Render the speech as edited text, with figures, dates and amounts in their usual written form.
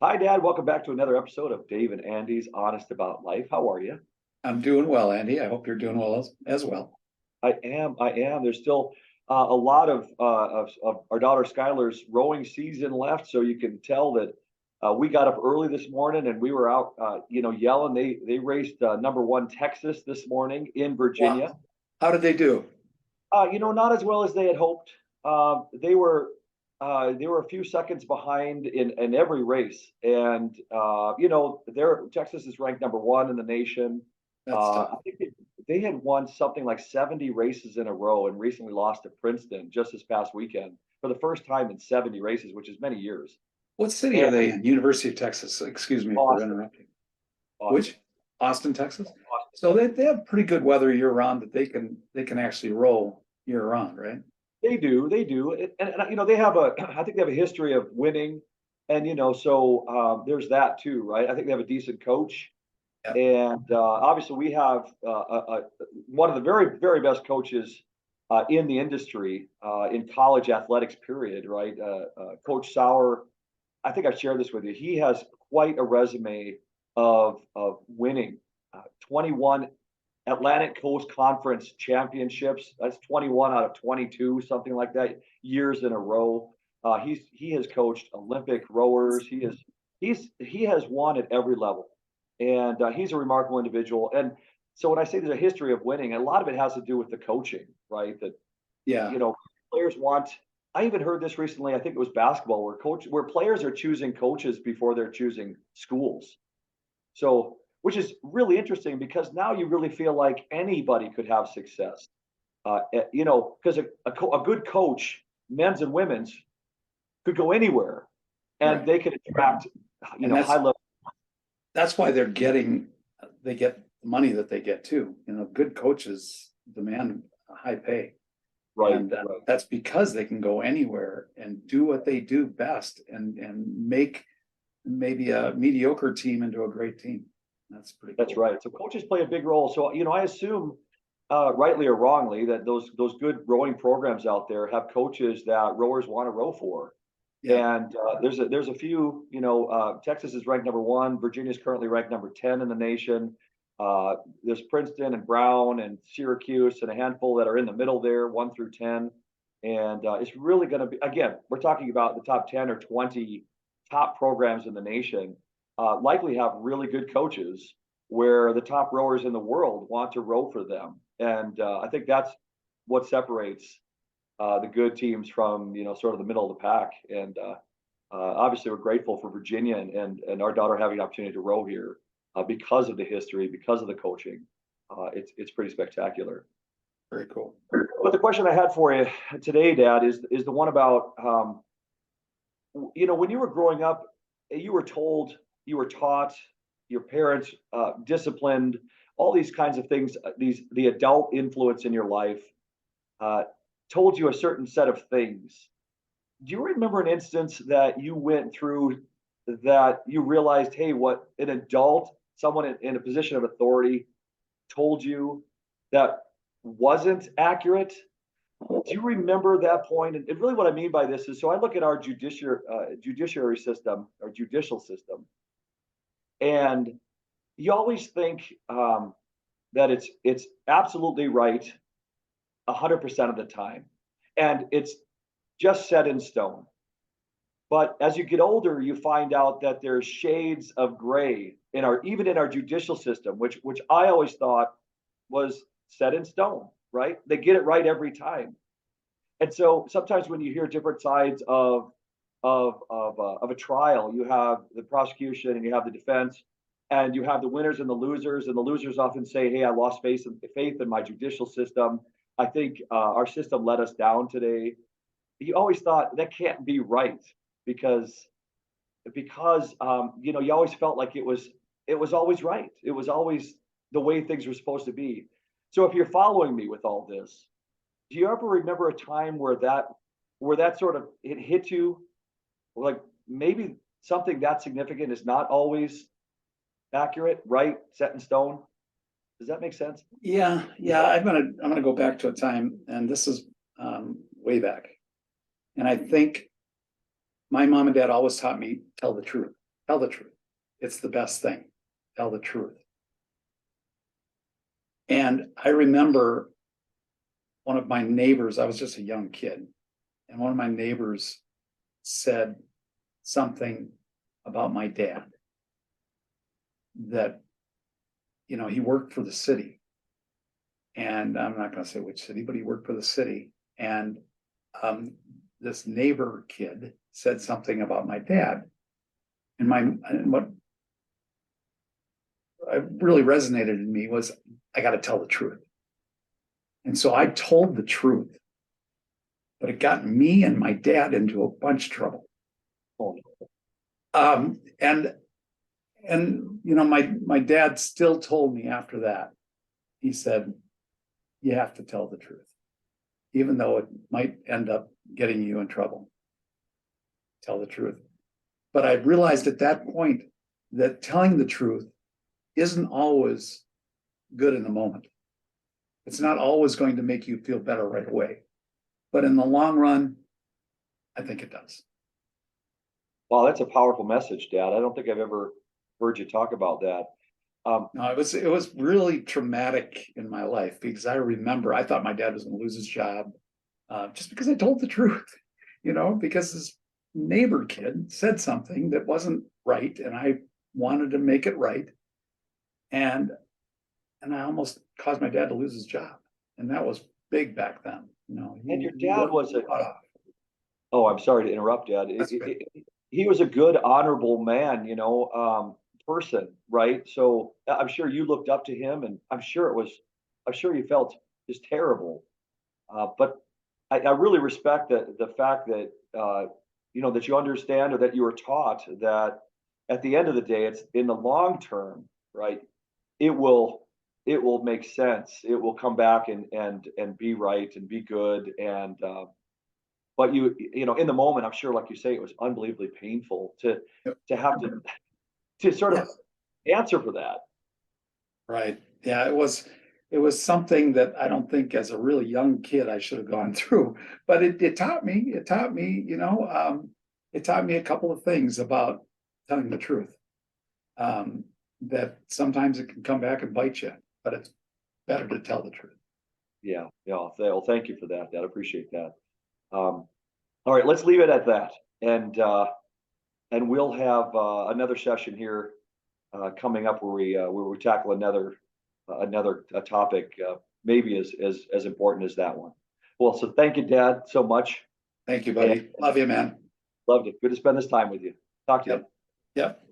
Hi, Dad. Welcome back to another episode of Dave and Andy's Honest About Life. How are you? I'm doing well, Andy. I hope you're doing well as well. I am. I am. There's still a lot of our daughter Skylar's rowing season left, so you can tell that we got up early this morning and we were out, yelling. They raced number one Texas this morning in Virginia. Wow. How did they do? Not as well as they had hoped. They were a few seconds behind in every race, and Texas is ranked number one in the nation. That's I tough. think they had won something like 70 races in a row and recently lost to Princeton just this past weekend for the first time in 70 races, which is many years. What city And are they in? University of Texas. Excuse me for Austin, interrupting. Austin, Which? Austin, Texas. Austin, So they, Texas. they have pretty good weather year round that they can actually roll year round, right? They do, they do, and they have a. I think they have a history of winning, and so there's that too, right? I think they have a decent coach. Yeah. And obviously, we have one of the very, very best coaches in the industry in college athletics, period, right? Coach Sauer, I think I've shared this with you. He has quite a resume of winning 21 Atlantic Coast Conference championships. That's 21 out of 22, something like that, years in a row. He has coached Olympic rowers. He has won at every level, and he's a remarkable individual. And so when I say there's a history of winning, a lot of it has to do with the coaching, right? That Yeah. you know players want. I even heard this recently. I think it was basketball, where players are choosing coaches before they're choosing schools. So, which is really interesting because now you really feel like anybody could have success. Because a good coach, men's and women's, could go anywhere, and Right. they can attract, And high level. that's why they get the money that they get too. Good coaches demand a high pay. Right, And right. that's because they can go anywhere and do what they do best and make maybe a mediocre team into a great team. That's pretty That's cool. right. So coaches play a big role. So I assume, rightly or wrongly, that those good rowing programs out there have coaches that rowers want to row for. Yeah. And there's a few. Texas is ranked number one. Virginia is currently ranked number 10 in the nation. There's Princeton and Brown and Syracuse and a handful that are in the middle there, 1 through 10. And it's really going to be, again, we're talking about the top 10 or 20 top programs in the nation, likely have really good coaches where the top rowers in the world want to row for them. And I think that's what separates the good teams from sort of the middle of the pack. And obviously, we're grateful for Virginia and our daughter having an opportunity to row here because of the history, because of the coaching. It's pretty spectacular. Very cool. But the question I had for you today, Dad, is the one about when you were growing up, you were told, you were taught, your parents disciplined, all these kinds of things. The adult influence in your life uh, told you a certain set of things. Do you remember an instance that you went through that you realized, hey, what an adult, someone in a position of authority, told you that wasn't accurate? Do you remember that point? And really, what I mean by this is, so I look at our judiciary system, our judicial system, and you always think that it's absolutely right 100% of the time, and it's just set in stone. But as you get older, you find out that there's shades of gray even in our judicial system, which I always thought was set in stone. Right? They get it right every time. And so sometimes when you hear different sides of a trial, you have the prosecution and you have the defense, and you have the winners and the losers. And the losers often say, "Hey, I lost faith in my judicial system. I think our system let us down today." You always thought that can't be right because you always felt like it was always right. It was always the way things were supposed to be. So if you're following me with all this, do you ever remember a time where that sort of it hit you, like maybe something that significant is not always accurate, right, set in stone? Does that make sense? Yeah. I'm gonna go back to a time, and this is way back. And I think my mom and dad always taught me tell the truth. Tell the truth. It's the best thing. Tell the truth. And I remember one of my neighbors, I was just a young kid, and one of my neighbors said something about my dad that, he worked for the city. And I'm not going to say which city, but he worked for the city. And this neighbor kid said something about my dad. And what really resonated in me was, I got to tell the truth. And so I told the truth, but it got me and my dad into a bunch of trouble. Oh, And my dad still told me after that, he said, you have to tell the truth, even though it might end up getting you in trouble. Tell the truth. But I realized at that point that telling the truth isn't always good in the moment. It's not always going to make you feel better right away. But in the long run, I think it does. wow, that's a powerful message, Dad. I don't think I've ever heard you talk about that. No, it was really traumatic in my life because I remember I thought my dad was going to lose his job just because I told the truth, because this neighbor kid said something that wasn't right, and I wanted to make it right, and I almost caused my dad to lose his job, and that was big back then. And your dad was a, cut off. oh, I'm sorry to interrupt, Dad. He was a good, honorable man, person, right? So I'm sure you looked up to him, and I'm sure you felt just terrible. But I really respect the fact that that you understand, or that you were taught that at the end of the day, it's in the long term, right? It will make sense. It will come back and be right and be good. And but in the moment, I'm sure, like you say, it was unbelievably painful to have to sort of answer for that. Right. Yeah, it was something that I don't think as a really young kid I should have gone through, but it taught me, it taught me a couple of things about telling the truth. That sometimes it can come back and bite you, but it's better to tell the truth. Yeah. Well, thank you for that, Dad. I appreciate that. All right, let's leave it at that, and we'll have another session here coming up where we tackle another topic, maybe as important as that one. Well, so thank you, Dad, so much. Thank you, buddy. Love you, man. Loved it. Good to spend this time with you. Talk to you. Yep.